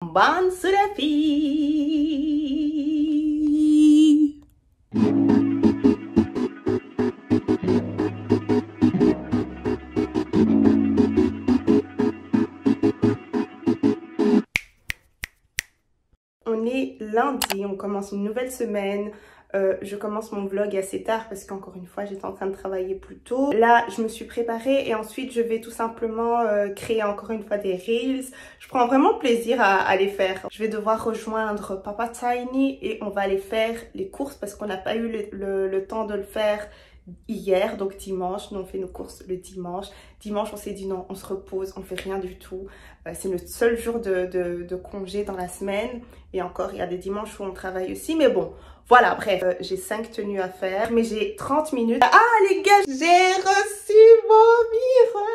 bonne sur la fille. On est lundi, on commence une nouvelle semaine. Je commence mon vlog assez tard parce qu'encore une fois j'étais en train de travailler plus tôt. Là je me suis préparée et ensuite je vais tout simplement créer encore une fois des reels. Je prends vraiment plaisir à les faire. Je vais devoir rejoindre Papa Tiny et on va aller faire les courses parce qu'on n'a pas eu le temps de le faire hier, donc dimanche. Nous on fait nos courses le dimanche. Dimanche on s'est dit non, on se repose, on fait rien du tout. C'est le seul jour de congé dans la semaine. Et encore il y a des dimanches où on travaille aussi, mais bon. Voilà, bref, j'ai 5 tenues à faire, mais j'ai 30 minutes. Ah les gars, j'ai reçu mon miroir.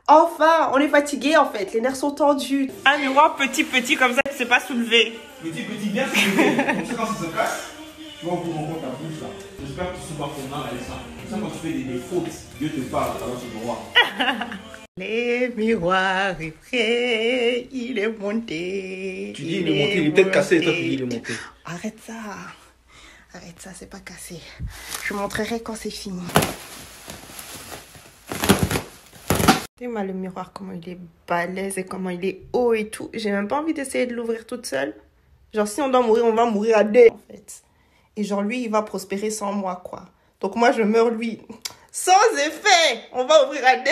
Enfin, on est fatigué en fait, les nerfs sont tendus. Un miroir petit comme ça, qui ne s'est pas soulevé. Petit bien soulevé. Comme ça quand ça se casse, tu vas vous rendre ta bouche là. J'espère que tu supportes ton âme avec ça. Comme ça quand tu fais des fautes, Dieu te parle alors tu miroir. Les miroirs est prêt, il est monté. Tu dis il est monté, il est peut-être cassé et toi tu dis il est monté. Arrête ça, c'est pas cassé. Je montrerai quand c'est fini. Regardez-moi le miroir, comment il est balèze et comment il est haut et tout. J'ai même pas envie d'essayer de l'ouvrir toute seule. Genre si on doit mourir, on va mourir à deux en fait. Et genre lui, il va prospérer sans moi quoi. Donc moi je meurs lui. Sans effet, on va ouvrir à deux.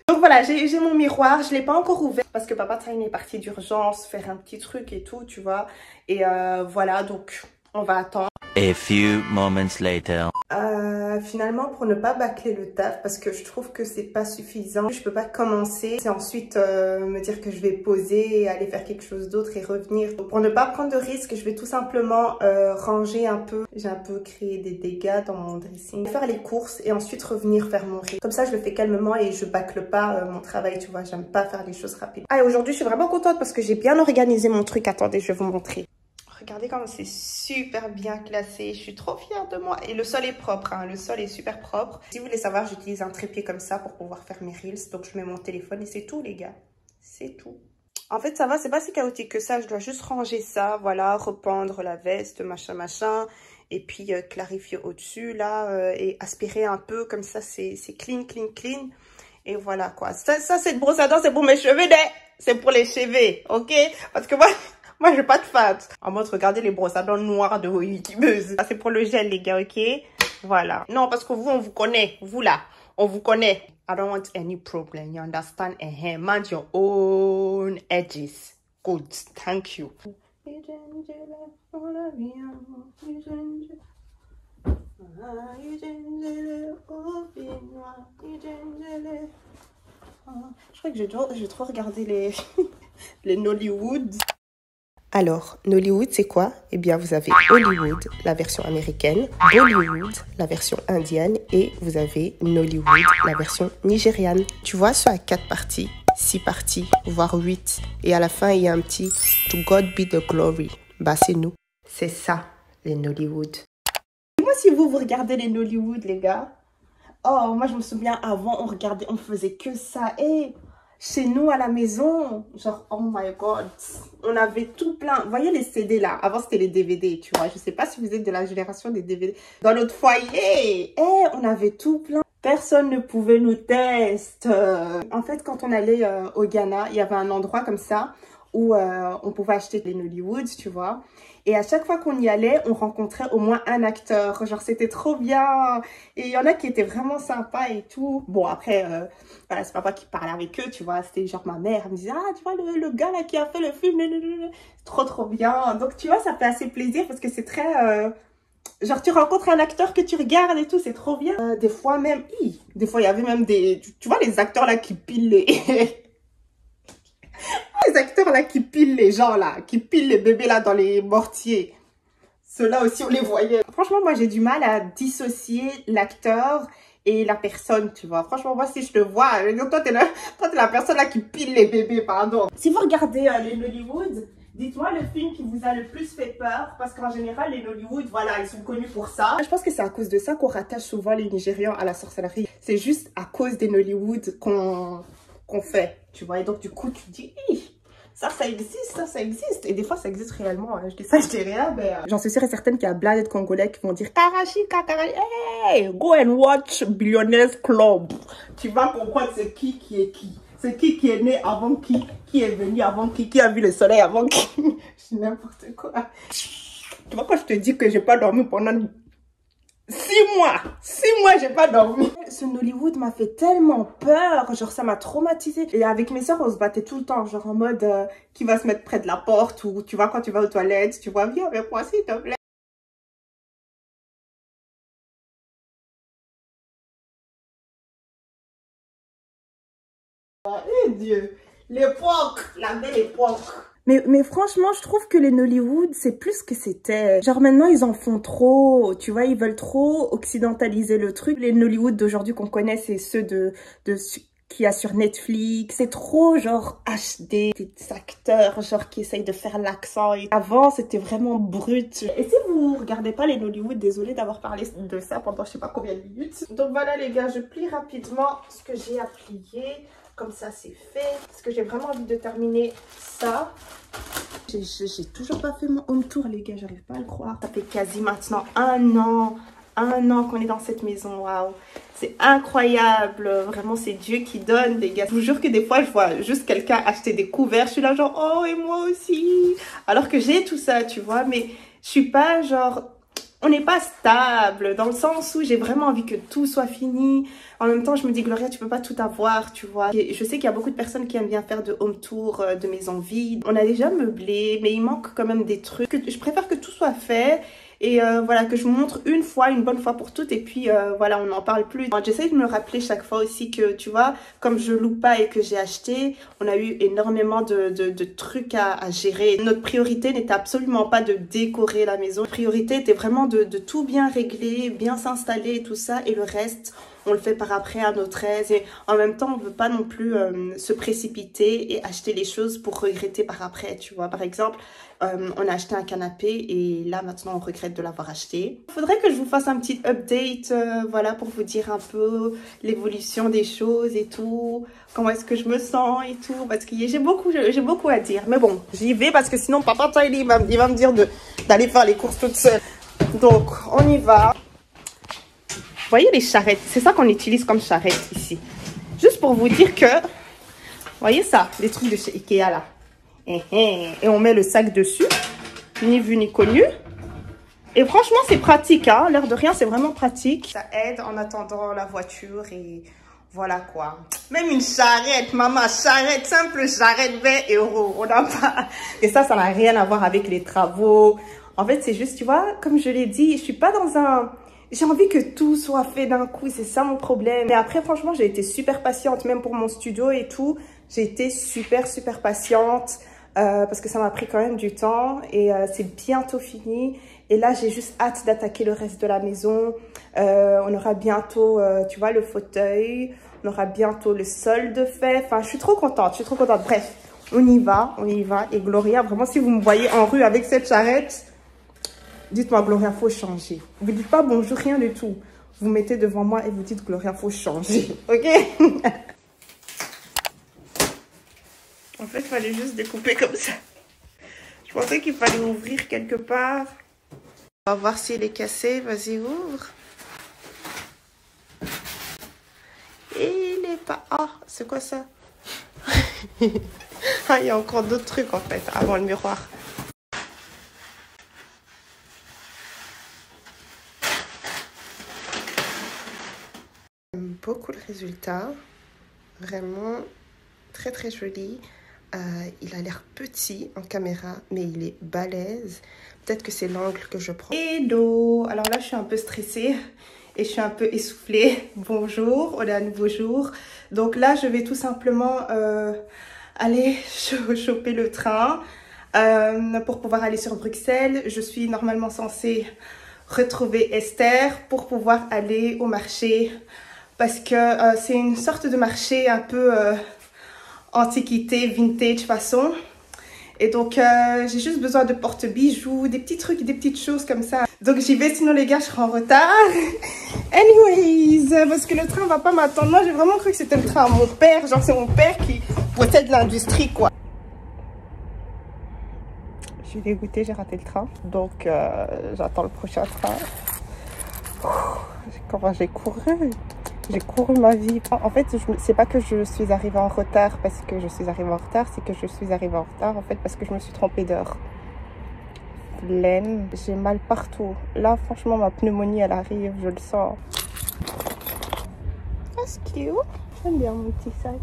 Donc voilà, j'ai mon miroir, je l'ai pas encore ouvert parce que Papa Tiny est parti d'urgence faire un petit truc et tout, tu vois. Et voilà, donc on va attendre. A few moments later. Finalement, pour ne pas bâcler le taf, parce que je trouve que c'est pas suffisant, je peux pas commencer et ensuite me dire que je vais poser et aller faire quelque chose d'autre et revenir. Donc, pour ne pas prendre de risques, je vais tout simplement ranger un peu. J'ai un peu créé des dégâts dans mon dressing. Faire les courses et ensuite revenir faire mon riz. Comme ça, je le fais calmement et je bâcle pas mon travail, tu vois. J'aime pas faire les choses rapides. Ah, et aujourd'hui, je suis vraiment contente parce que j'ai bien organisé mon truc. Attendez, je vais vous montrer. Regardez comment c'est super bien classé. Je suis trop fière de moi. Et le sol est propre, hein. Le sol est super propre. Si vous voulez savoir, j'utilise un trépied comme ça pour pouvoir faire mes reels. Donc, je mets mon téléphone et c'est tout, les gars. C'est tout. En fait, ça va, c'est pas si chaotique que ça. Je dois juste ranger ça, voilà, rependre la veste, machin. Et puis, clarifier au-dessus, là, et aspirer un peu. Comme ça, c'est clean. Et voilà, quoi. Ça c'est de brosse à dents, c'est pour mes cheveux, c'est pour les cheveux, ok? Parce que moi, j'ai pas de fat. En mode, regardez les brosses à dents noires de youtubeuse. Ça, c'est pour le gel, les gars, ok? Voilà. Non, parce que vous, on vous connaît. Vous, là, on vous connaît. I don't want any problem. You understand? Mind your own edges. Good. Thank you. Je crois que je vais trop regarder les Nollywood. Alors, Nollywood, c'est quoi? Eh bien, vous avez Hollywood, la version américaine, Bollywood, la version indienne, et vous avez Nollywood, la version nigériane. Tu vois, ça a 4 parties, 6 parties, voire 8. Et à la fin, il y a un petit « To God be the glory ». Bah, c'est nous. C'est ça, les Nollywood. Dis-moi si vous regardez les Nollywood, les gars. Oh, moi, je me souviens, avant, on faisait que ça. Et chez nous, à la maison, genre, oh my God, on avait tout plein. Vous voyez les CD, là? Avant, c'était les DVD, tu vois. Je sais pas si vous êtes de la génération des DVD. Dans notre foyer, on avait tout plein. Personne ne pouvait nous tester. En fait, quand on allait au Ghana, il y avait un endroit comme ça où on pouvait acheter les Nollywood, tu vois. Et à chaque fois qu'on y allait, on rencontrait au moins un acteur. Genre, c'était trop bien. Et il y en a qui étaient vraiment sympas et tout. Bon, après, voilà, c'est papa qui parlait avec eux, tu vois. C'était genre ma mère. Elle me disait, ah, tu vois, le gars là qui a fait le film. Trop bien. Donc, tu vois, ça fait assez plaisir parce que c'est très... genre, tu rencontres un acteur que tu regardes et tout. C'est trop bien. Des fois même... Des fois, il y avait même des... Tu vois, les acteurs là qui pilent les... les acteurs là qui pilent les gens là, qui pilent les bébés là dans les mortiers. Ceux-là aussi on les voyait. Franchement moi j'ai du mal à dissocier l'acteur et la personne, tu vois. Franchement moi si je te vois, toi t'es la personne là qui pile les bébés, pardon. Si vous regardez les Nollywood, dites-moi le film qui vous a le plus fait peur, parce qu'en général les Nollywood, voilà, ils sont connus pour ça. Je pense que c'est à cause de ça qu'on rattache souvent les Nigérians à la sorcellerie. C'est juste à cause des Nollywood qu'on fait, tu vois. Et donc du coup tu te dis, ça existe, ça existe. Et des fois, ça existe réellement. Hein. Je dis ça, je dis rien, mais... J'en suis sûre et certaine qu'il y a plein de Congolais qui vont dire Karachi, Karachi, hey, go and watch Billionaires Club. Tu vas comprendre c'est qui est qui. C'est qui est né avant qui est venu avant qui a vu le soleil avant qui. Je dis n'importe quoi. Tu vois, quand je te dis que j'ai pas dormi pendant 6 mois, j'ai pas dormi. Ce Nollywood m'a fait tellement peur, genre ça m'a traumatisée. Et avec mes soeurs, on se battait tout le temps, genre en mode qui va se mettre près de la porte ou tu vois quand tu vas aux toilettes, tu vois, viens avec moi s'il te plaît. Eh Dieu, l'époque, la belle époque. Mais franchement, je trouve que les Nollywood, c'est plus que c'était. Genre maintenant, ils en font trop, tu vois, ils veulent trop occidentaliser le truc. Les Nollywood d'aujourd'hui qu'on connaît, c'est ceux qu'il y a sur Netflix. C'est trop genre HD, des acteurs genre qui essayent de faire l'accent. Avant, c'était vraiment brut. Et si vous regardez pas les Nollywood, désolée d'avoir parlé de ça pendant je sais pas combien de minutes. Donc voilà les gars, je plie rapidement ce que j'ai à plier. Comme ça, c'est fait. Parce que j'ai vraiment envie de terminer ça. J'ai toujours pas fait mon home tour, les gars. J'arrive pas à le croire. Ça fait quasi maintenant un an qu'on est dans cette maison. Waouh. C'est incroyable. Vraiment, c'est Dieu qui donne, les gars. Je vous jure que des fois, je vois juste quelqu'un acheter des couverts. Je suis là genre, oh, et moi aussi. Alors que j'ai tout ça, tu vois. Mais je suis pas genre... On n'est pas stable dans le sens où j'ai vraiment envie que tout soit fini. En même temps, je me dis, Gloria, tu peux pas tout avoir, tu vois. Et je sais qu'il y a beaucoup de personnes qui aiment bien faire de home tour, de maisons vides. On a déjà meublé, mais il manque quand même des trucs. Je préfère que tout soit fait. Et voilà, que je vous montre une bonne fois pour toutes. Et puis voilà, on n'en parle plus. J'essaie de me rappeler chaque fois aussi que, tu vois, comme je loue pas et que j'ai acheté, on a eu énormément de trucs à gérer. Notre priorité n'était absolument pas de décorer la maison. Notre priorité était vraiment de tout bien régler, bien s'installer et tout ça. Et le reste, on le fait par après à notre aise. Et en même temps, on ne veut pas non plus se précipiter et acheter les choses pour regretter par après, tu vois. Par exemple, on a acheté un canapé et là, maintenant, on regrette de l'avoir acheté. Il faudrait que je vous fasse un petit update, voilà, pour vous dire un peu l'évolution des choses et tout. Comment est-ce que je me sens et tout. Parce que j'ai beaucoup à dire. Mais bon, j'y vais parce que sinon, papa Tylee, il va me dire d'aller faire les courses toute seule. Donc, on y va. Vous voyez les charrettes, c'est ça qu'on utilise comme charrette ici. Juste pour vous dire que, vous voyez ça, les trucs de chez Ikea là. Et on met le sac dessus, ni vu ni connu. Et franchement, c'est pratique, hein. L'air de rien, c'est vraiment pratique. Ça aide en attendant la voiture et voilà quoi. Même une charrette, maman, charrette, simple charrette, 20 €. On n'a pas. Et ça n'a rien à voir avec les travaux. En fait, c'est juste, tu vois, comme je l'ai dit, je suis pas dans un... J'ai envie que tout soit fait d'un coup, c'est ça mon problème. Mais après, franchement, j'ai été super patiente, même pour mon studio et tout. J'ai été super patiente parce que ça m'a pris quand même du temps et c'est bientôt fini. Et là, j'ai juste hâte d'attaquer le reste de la maison. On aura bientôt, tu vois, le fauteuil. On aura bientôt le sol de fait. Enfin, je suis trop contente, Bref, on y va. Et Gloria, vraiment, si vous me voyez en rue avec cette charrette... Dites-moi, Gloria, faut changer. Vous ne dites pas bonjour, rien du tout. Vous mettez devant moi et vous dites, Gloria, faut changer. Ok? En fait, il fallait juste découper comme ça. Je pensais qu'il fallait ouvrir quelque part. On va voir s'il est cassé. Vas-y, ouvre. Et il n'est pas... Ah, c'est quoi ça? Ah, il y a encore d'autres trucs, en fait, avant le miroir. Beaucoup le résultat, vraiment très joli. Il a l'air petit en caméra, mais il est balèze. Peut-être que c'est l'angle que je prends. Hello! Alors là, je suis un peu stressée et je suis un peu essoufflée. Bonjour, on est à nouveau jour. Donc là, je vais tout simplement aller choper le train pour pouvoir aller sur Bruxelles. Je suis normalement censée retrouver Esther pour pouvoir aller au marché. Parce que c'est une sorte de marché un peu antiquité, vintage façon. Et donc, j'ai juste besoin de porte-bijoux, des petits trucs, des petites choses comme ça. Donc, j'y vais, sinon les gars, je serai en retard. Anyways, parce que le train va pas m'attendre. Moi, j'ai vraiment cru que c'était le train à mon père. Genre, c'est mon père qui possède l'industrie, quoi. Je suis dégoûtée, j'ai raté le train. Donc, j'attends le prochain train. Comment j'ai couru? J'ai couru ma vie. En fait, c'est pas que je suis arrivée en retard parce que je suis arrivée en retard, c'est que je suis arrivée en retard en fait parce que je me suis trompée d'heure. Flemme, j'ai mal partout. Là, franchement, ma pneumonie, elle arrive, je le sens. Ah, c'est cute. J'aime bien mon petit sac.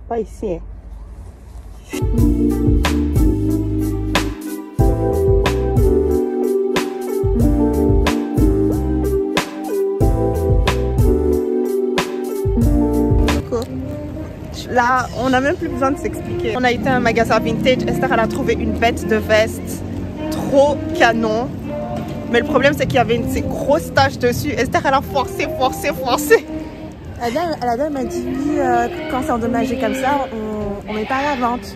Pas ici, hein. Là, on n'a même plus besoin de s'expliquer. On a été à un magasin vintage. Esther, elle a trouvé une bête de veste trop canon. Mais le problème, c'est qu'il y avait ces grosses taches dessus. Esther, elle a forcé. Elle m'a dit quand c'est endommagé comme ça, on met pas à la vente.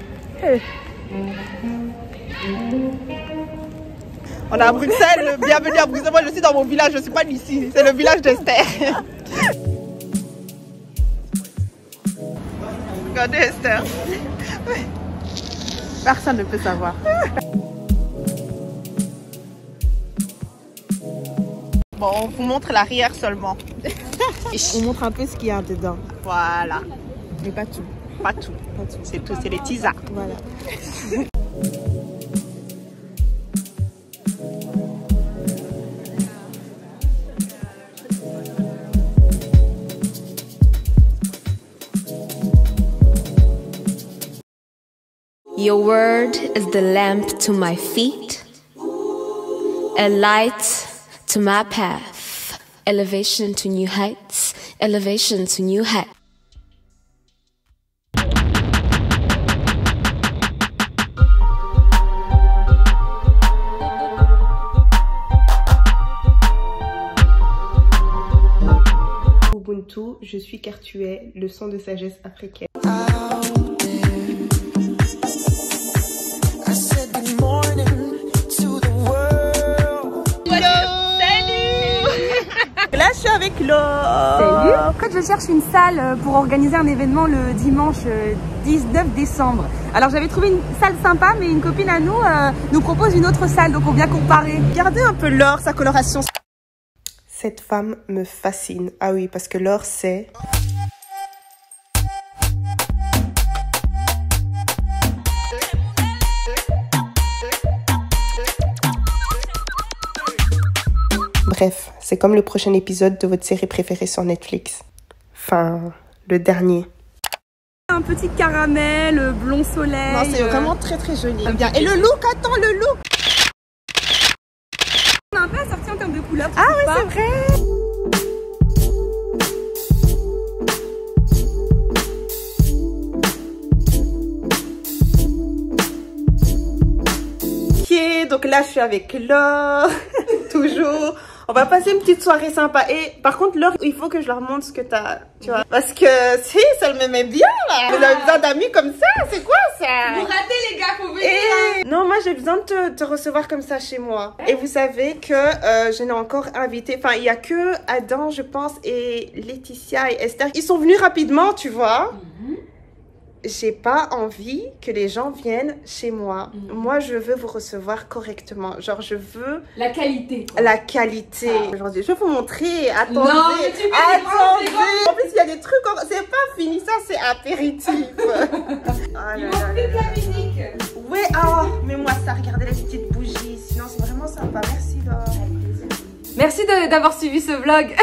On est à Bruxelles. Bienvenue à Bruxelles. Moi, je suis dans mon village. Je ne suis pas d'ici. C'est le village d'Esther. Regardez Esther. Personne ne peut savoir. Bon, on vous montre l'arrière seulement. On montre un peu ce qu'il y a dedans. Voilà. Mais pas tout. Pas tout. C'est tout, c'est les tisas. Voilà. Your word is the lamp to my feet, a light to my path, elevation to new heights, elevation to new heights. Ubuntu, je suis car tu es, leçon de sagesse africaine. Là, je suis avec Laure. Salut. En fait, je cherche une salle pour organiser un événement le dimanche 19 décembre. Alors, j'avais trouvé une salle sympa, mais une copine à nous propose une autre salle, donc on vient comparer. Regardez un peu Laure, sa coloration. Cette femme me fascine. Ah oui, parce que Laure, c'est... Bref, c'est comme le prochain épisode de votre série préférée sur Netflix. Enfin, le dernier. Un petit caramel, blond soleil. Non, c'est vraiment très joli. Bien. Et le look, attends, le look. On a un peu assorti en termes de couleurs. Ah oui, c'est vrai. Ok, donc là, je suis avec Laure. Toujours. On va passer une petite soirée sympa. Et par contre, Laure, il faut que je leur montre ce que t'as, tu vois. Parce que si, ça m'aimait bien, là. Vous avez besoin d'amis comme ça, c'est quoi ça? Vous ratez les gars, faut venir. Non, moi j'ai besoin de te recevoir comme ça chez moi. Et vous savez que je n'ai encore invité, enfin il y a que Adam, je pense, et Laetitia et Esther. Ils sont venus rapidement, tu vois. J'ai pas envie que les gens viennent chez moi. Moi, je veux vous recevoir correctement. Genre, je veux... La qualité. Quoi. La qualité. Aujourd'hui, je vais vous montrer. Attendez. Non, mais tu attendez. En plus, il y a des trucs... C'est pas fini, ça, c'est apéritif. Oh là Il là manque plus là de la là. musique. Ouais, ah, mais moi, ça, regardez les petites bougies. Sinon, c'est vraiment sympa. Merci, Laure. Merci d'avoir suivi ce vlog.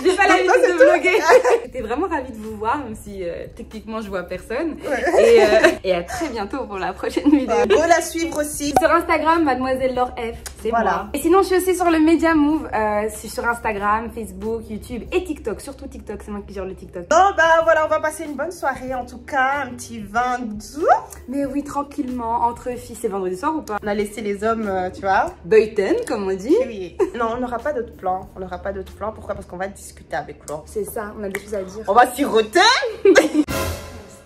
J'ai pas l'habitude de vlogger. J'étais vraiment ravie de vous voir, même si techniquement je vois personne. Ouais. Et à très bientôt pour la prochaine vidéo. Go la suivre aussi. Sur Instagram, Mademoiselle Laure F, c'est moi. Et sinon, je suis aussi sur le Media Move, c'est sur Instagram, Facebook, YouTube et TikTok. Surtout TikTok, c'est moi qui gère le TikTok. Bon, bah voilà, on va passer une bonne soirée. En tout cas, un petit vin doux. Mais oui, tranquillement, entre filles. C'est vendredi soir ou pas? On a laissé les hommes, tu vois. Beuten, comme on dit. Oui. Non, on n'aura pas d'autres plans. On n'aura pas d'autres plans. Pourquoi? Parce qu'on va discuter avec Laure. C'est ça, on a des choses à dire. On va siroter.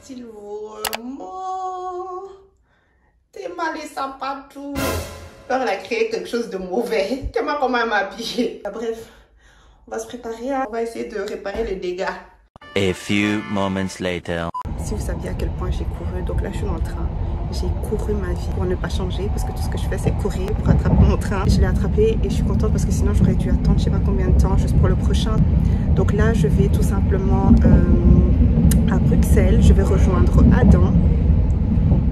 Style vraiment. T'es mal et sympa tout. Laure, elle a créé quelque chose de mauvais. Comment on m'a habillée. Bref, on va se préparer. On va essayer de réparer les dégâts. A few moments later. Si vous saviez à quel point j'ai couru, donc là je suis dans le train. J'ai couru ma vie pour ne pas changer parce que tout ce que je fais c'est courir pour attraper mon train. Je l'ai attrapé et je suis contente parce que sinon j'aurais dû attendre je sais pas combien de temps juste pour le prochain. Donc là je vais tout simplement à Bruxelles, je vais rejoindre Adam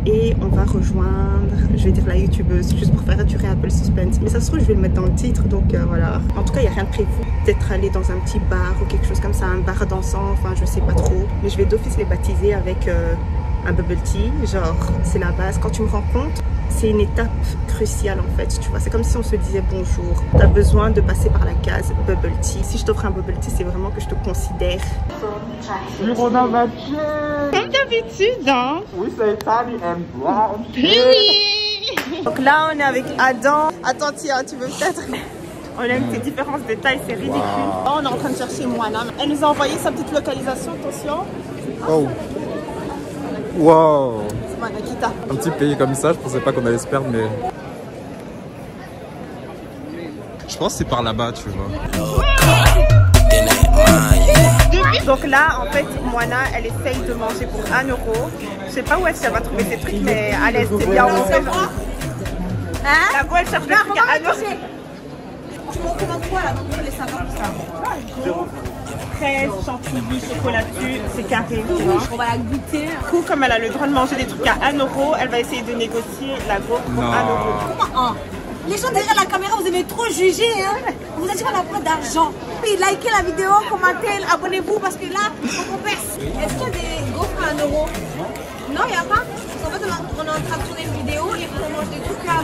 et on va rejoindre, je vais dire la youtubeuse, juste pour faire durer un peu le suspense. Mais ça se trouve je vais le mettre dans le titre, donc voilà. En tout cas il n'y a rien de prévu, peut-être aller dans un petit bar ou quelque chose comme ça, un bar dansant, enfin je sais pas trop. Mais je vais d'office les baptiser avec un bubble tea, genre c'est la base. Quand tu me rencontres, c'est une étape cruciale en fait, tu vois, c'est comme si on se disait bonjour. Tu as besoin de passer par la case bubble tea. Si je t'offre un bubble tea, c'est vraiment que je te considère. On a battu. Comme d'habitude, hein. Oui, c'est Italy and Brown. Donc là, on est avec Adam. Attends, tiens, tu veux peut-être... On aime ces différences de taille, c'est ridicule. Là, on est en train de chercher Moana. Elle nous a envoyé sa petite localisation, attention. Oh. Wow. C'est Manakita. Un petit pays comme ça, je pensais pas qu'on allait se perdre, mais... Je pense que c'est par là-bas, tu vois. Donc là, en fait, Moana, elle essaye de manger pour 1 €. Je sais pas où est-ce qu'elle va trouver ces trucs, mais à l'aise, c'est bien. La go, elle cherche des trucs à 1 €. Tu m'en commandes quoi là pour les 50 ça? Fraise, chantilly, chocolat dessus, c'est carré. Tu vois. On va la goûter. Du coup, comme elle a le droit de manger des trucs à 1 €, elle va essayer de négocier la go pour 1 €. Comment 1? Les gens derrière la caméra, vous aimez trop juger, hein? Vous êtes pas la preuve d'argent. Puis likez la vidéo, commentez, abonnez-vous parce que là, on perce. Est-ce qu'il y a des gaufres à 1 €? Non, il n'y a pas. En fait, on est en train de tourner une vidéo et on mange des trucs à 1 €.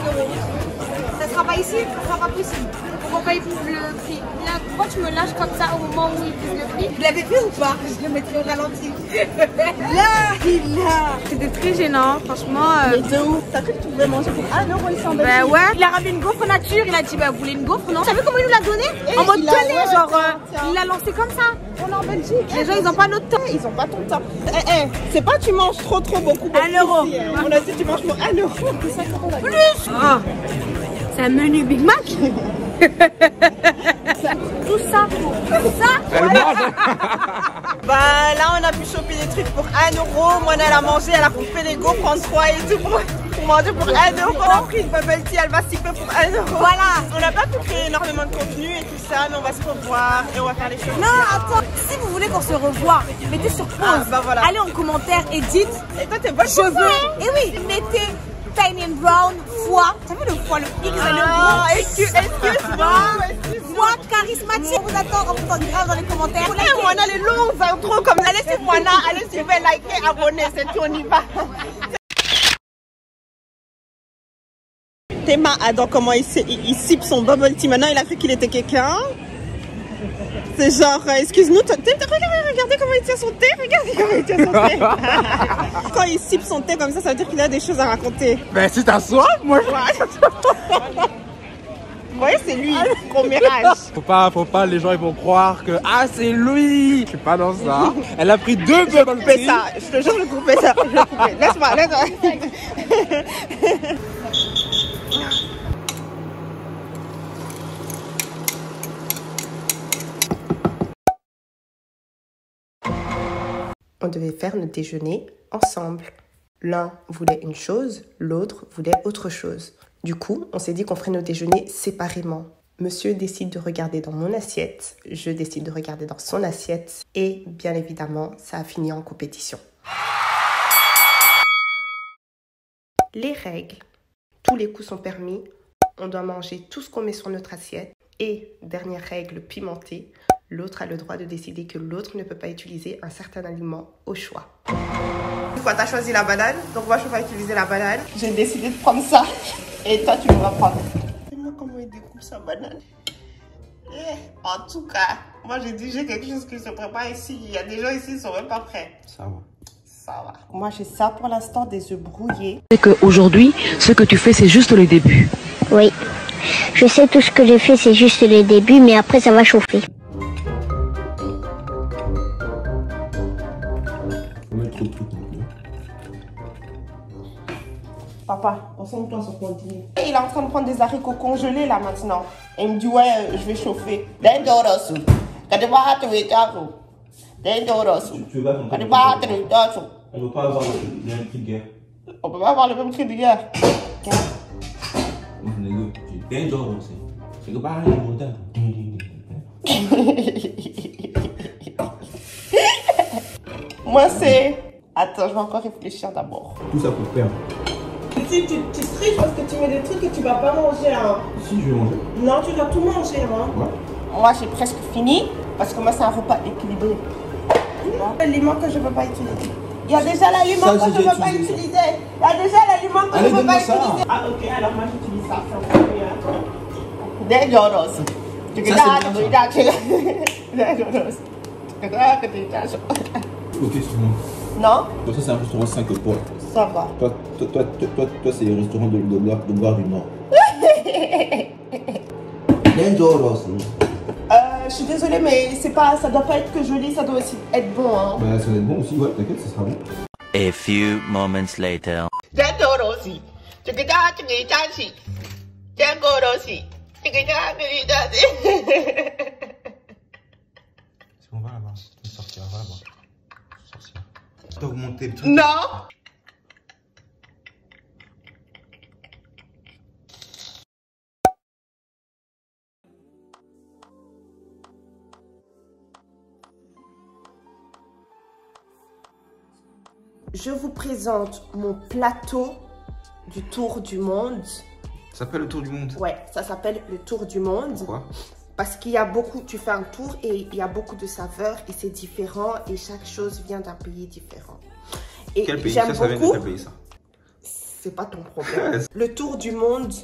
Ça sera pas ici, ça sera pas possible. Pourquoi pas ils poussent le prix? Là, pourquoi tu me lâches comme ça au moment où ils poussent le prix? Vous l'avez vu ou pas? Je le mettrai au ralenti. Là, c'était très gênant, franchement. Mais de ouf. T'as cru que tu pouvais manger pour 1 € ici en Belgique? Bah ouais, il a ramené une gaufre nature, il a dit bah vous voulez une gaufre non? T'as vu comment il nous l'a donné? En mode télé, genre il l'a lancé comme ça. On est en Belgique. Les gens ils ont pas notre temps. Ils ont pas ton temps. C'est pas tu manges trop beaucoup. 1 €. Ici, on a dit tu manges pour 1 €. Plus. Ah, c'est un menu Big Mac. Tout ça pour ça. Bah là on a pu choper des trucs pour 1 €. Moi elle a mangé, elle a coupé les gaufres en 3 et tout pour manger pour 1 €. On a pris une bubble tea, elle va siper pour 1 €. Voilà. On n'a pas pu créer énormément de contenu et tout ça, mais on va se revoir et on va faire les choses. Non, attends, si vous voulez qu'on se revoie, mettez sur pause. Ah, bah voilà. Allez en commentaire et dites. Et toi t'es bonne Je pour ça, veux. hein. Et oui, mettez Tiny and Brown, foie. T'as vu le foie, le X et le Ah, gros. excuse-moi. Foie charismatique. On vous attend grave dans les commentaires. Eh, Moana, les longues intros comme allez sur Moana, allez suivre, liker, abonner, c'est tout, on y va. Théma Adam, comment il sipe son bubble tea. Maintenant, il a cru qu'il était quelqu'un. C'est genre, excuse-nous, regardez comment il tient son thé, regardez comment il tient son thé. Quand il sipe son thé comme ça veut dire qu'il a des choses à raconter. Ben si t'as soif, moi je... Vous voyez, c'est lui, commérage. Faut pas, les gens ils vont croire que ah c'est lui. Je suis pas dans ça. Elle a pris 2 bubble tea. Ça, je te jure, je coupais ça. Laisse-moi. On devait faire notre déjeuner ensemble. L'un voulait une chose, l'autre voulait autre chose. Du coup, on s'est dit qu'on ferait nos déjeuners séparément. Monsieur décide de regarder dans mon assiette, je décide de regarder dans son assiette et bien évidemment, ça a fini en compétition. Les règles. Tous les coups sont permis. On doit manger tout ce qu'on met sur notre assiette. Et, dernière règle pimentée, l'autre a le droit de décider que l'autre ne peut pas utiliser un certain aliment au choix. Toi, tu as choisi la banane, donc moi, je vais utiliser la banane. J'ai décidé de prendre ça. Et toi, tu vas prendre. Dis-moi comment il découpe sa banane. En tout cas, moi, j'ai quelque chose qui se prépare ici. Il y a des gens ici qui ne sont même pas prêts. Ça va. Ça va. Moi, j'ai ça pour l'instant, des œufs brouillés. C'est qu'aujourd'hui, ce que tu fais, c'est juste le début. Oui. Je sais tout ce que j'ai fait, c'est juste le début, mais après, ça va chauffer. Papa, concentre-toi sur ton dîner. Il est en train de prendre des haricots congelés là maintenant. Et il me dit ouais, je vais chauffer. Tu veux pas On ne peut pas avoir le même prix de guerre. On peut pas avoir le même prix de guerre. C'est que pareil, les montagnes. Moi, c'est... Attends, je vais encore réfléchir d'abord. Tout ça pour faire. Si tu triches parce que tu mets des trucs que tu vas pas manger, hein. Si je vais manger. Non, tu dois tout manger, hein. Ouais. Moi, j'ai presque fini parce que moi, c'est un repas équilibré. L'aliment que je ne veux pas utiliser. Il y a déjà l'aliment que je ne veux pas utiliser. Il y a déjà l'aliment que je ne veux pas utiliser. Ah, ok, alors moi, j'utilise ça. C'est encore mieux. Dangerous. Ok, excuse-moi. Non? Donc ça, c'est un restaurant 5 étoiles. Ça va. Toi c'est le restaurant de Loire du Nord. Dangerous. Je suis désolée, mais c'est pas, ça doit pas être que joli, ça doit aussi être bon, hein. Bah, ça va être bon aussi, ouais, t'inquiète, ça sera bon. A few moments later. On va là-bas, on sortira, va là-bas. Sortir. T'as augmenté le truc. Non! Je vous présente mon plateau du tour du monde. Ça s'appelle le tour du monde? Ouais, ça s'appelle le tour du monde. Pourquoi? Parce qu'il y a beaucoup, tu fais un tour et il y a beaucoup de saveurs et c'est différent et chaque chose vient d'un pays différent. Et quel pays? J'aime Ça vient de quel pays ça? C'est pas ton problème. Le tour du monde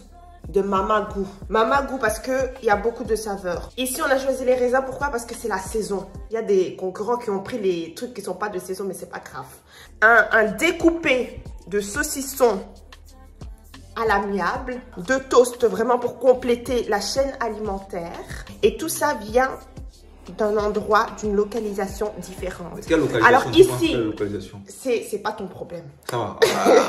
de Mamagou. Mamagou parce qu'il y a beaucoup de saveurs. Ici, on a choisi les raisins. Pourquoi? Parce que c'est la saison. Il y a des concurrents qui ont pris les trucs qui sont pas de saison, mais c'est pas grave. Un découpé de saucisson à l'amiable, 2 toasts vraiment pour compléter la chaîne alimentaire. Et tout ça vient d'un endroit, d'une localisation différente. Quelle localisation? Alors ici, localisation? C'est pas ton problème. Ça va,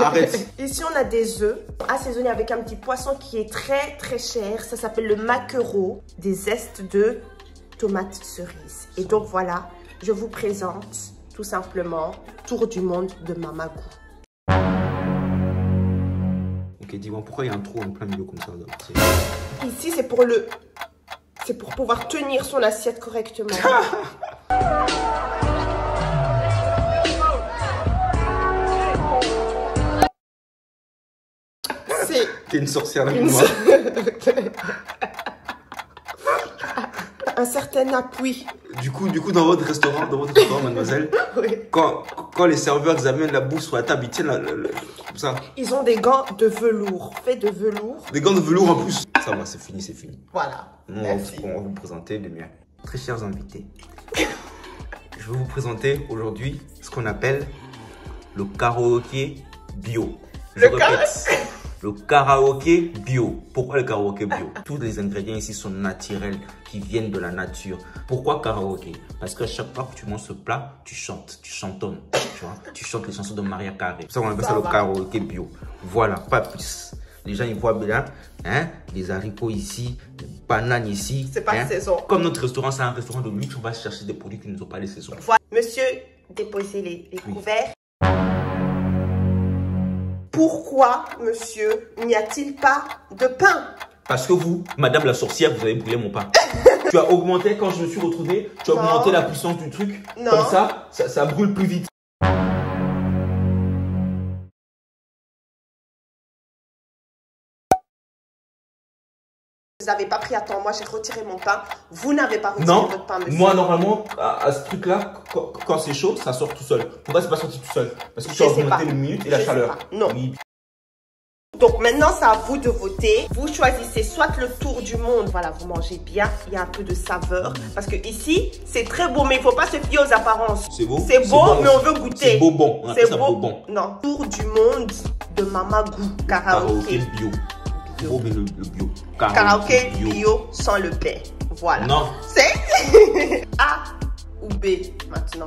arrête. Ici, on a des œufs assaisonnés avec un petit poisson qui est très très cher. Ça s'appelle le maquereau, des zestes de tomates cerises. Et donc voilà, je vous présente tout simplement Tour du monde de Mamagou. Ok, dis-moi, pourquoi il y a un trou en plein milieu comme ça là? Ici, c'est pour le... C'est pour pouvoir tenir son assiette correctement. C'est... T'es une sorcière avec moi. Un certain appui. Du coup, dans votre restaurant, mademoiselle, oui. quand les serveurs ils amènent la bouffe sur la table, ils tiennent comme ça. Ils ont des gants de velours, faits de velours. Des gants de velours en plus. Ça va, c'est fini, c'est fini. Voilà. On va vous présenter les miens. Très chers invités, je vais vous présenter aujourd'hui ce qu'on appelle le karaoké bio. Je répète, le karaoké bio. Pourquoi le karaoké bio? Tous les ingrédients ici sont naturels, qui viennent de la nature. Pourquoi karaoké? Parce que chaque fois que tu manges ce plat, tu chantes, tu chantonnes, tu vois. Tu chantes les chansons de Maria Carey. C'est ça qu'on appelle ça le karaoké bio. Voilà, pas plus. Les gens ils voient bien, hein, les haricots ici, les bananes ici. C'est pas saison. Comme notre restaurant, c'est un restaurant de luxe, on va chercher des produits qui ne sont pas les saisons. Voilà. Monsieur, déposez les couverts. Pourquoi, monsieur, n'y a-t-il pas de pain? Parce que vous, madame la sorcière, vous avez brûlé mon pain. Tu as augmenté, quand je me suis retrouvé, tu as augmenté la puissance du truc. Non. Comme ça brûle plus vite. Vous n'avez pas pris à temps. Moi, j'ai retiré mon pain. Vous n'avez pas retiré votre pain, monsieur. Moi, normalement, à ce truc-là, quand c'est chaud, ça sort tout seul. Pourquoi c'est pas sorti tout seul? Parce que tu as augmenté les minutes et la chaleur. Non. Oui. Donc maintenant, c'est à vous de voter. Vous choisissez soit le tour du monde. Voilà, vous mangez bien. Il y a un peu de saveur. Parce que ici, c'est très beau, mais il ne faut pas se fier aux apparences. C'est beau. C'est beau, mais on veut goûter. C'est beau bon. C'est beau bon. Non. Tour du monde de Mamagou. Karaoké bio. Oh, mais le bio. Karaoké bio sans le B. Voilà. Non. C'est A ou B maintenant.